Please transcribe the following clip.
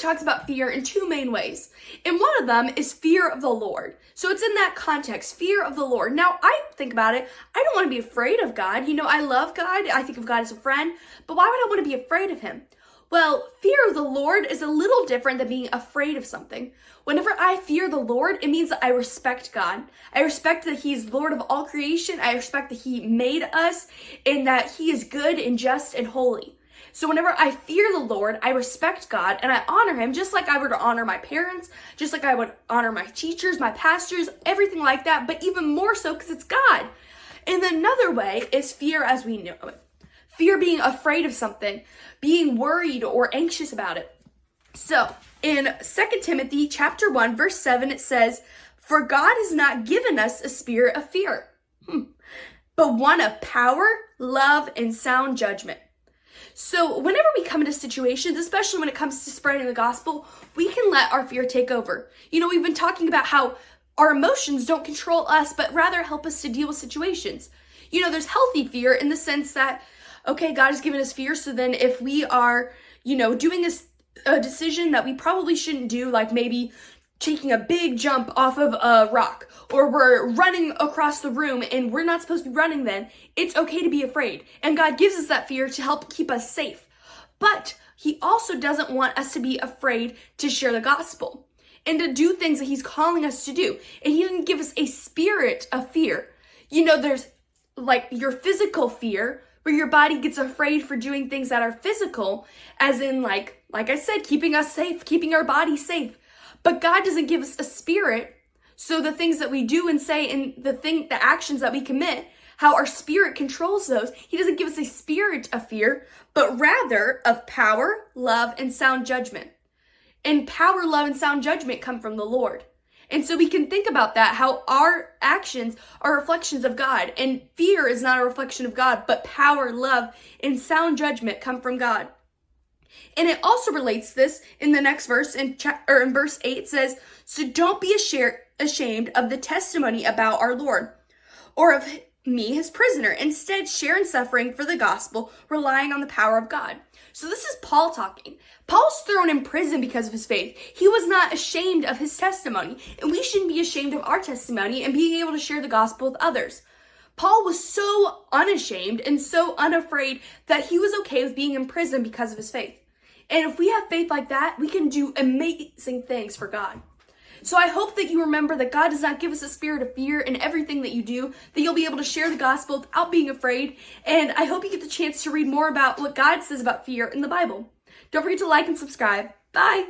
talks about fear in two main ways. And one of them is fear of the Lord. So it's in that context, fear of the Lord. Now, I think about it. I don't want to be afraid of God. I love God. I think of God as a friend. But why would I want to be afraid of him? Well, fear of the Lord is a little different than being afraid of something. Whenever I fear the Lord, it means that I respect God. I respect that he's Lord of all creation. I respect that he made us and that he is good and just and holy. So whenever I fear the Lord, I respect God and I honor him just like I would honor my parents, just like I would honor my teachers, my pastors, everything like that, but even more so because it's God. And another way is fear as we know it. Fear being afraid of something, being worried or anxious about it. So in 2 Timothy chapter 1, verse 7, it says, "For God has not given us a spirit of fear, but one of power, love, and sound judgment." So whenever we come into situations, especially when it comes to spreading the gospel, we can let our fear take over. We've been talking about how our emotions don't control us, but rather help us to deal with situations. There's healthy fear in the sense that, okay, God has given us fear, so then if we are, doing a decision that we probably shouldn't do, like maybe taking a big jump off of a rock, or we're running across the room and we're not supposed to be running then, it's okay to be afraid. And God gives us that fear to help keep us safe. But he also doesn't want us to be afraid to share the gospel and to do things that he's calling us to do. And he didn't give us a spirit of fear. There's like your physical fear, where your body gets afraid for doing things that are physical, as in like I said, keeping us safe, keeping our body safe. But God doesn't give us a spirit, so the things that we do and say and the actions that we commit, how our spirit controls those, he doesn't give us a spirit of fear, but rather of power, love, and sound judgment. And power, love, and sound judgment come from the Lord. And so we can think about that, how our actions are reflections of God, and fear is not a reflection of God, but power, love, and sound judgment come from God. And it also relates this in the next verse, in verse 8, it says, "So don't be ashamed of the testimony about our Lord, or of me, his prisoner. Instead, share in suffering for the gospel, relying on the power of God." So this is Paul talking. Paul's thrown in prison because of his faith. He was not ashamed of his testimony, and we shouldn't be ashamed of our testimony and being able to share the gospel with others. Paul was so unashamed and so unafraid that he was okay with being in prison because of his faith. And if we have faith like that, we can do amazing things for God. So I hope that you remember that God does not give us a spirit of fear in everything that you do, that you'll be able to share the gospel without being afraid. And I hope you get the chance to read more about what God says about fear in the Bible. Don't forget to like and subscribe. Bye.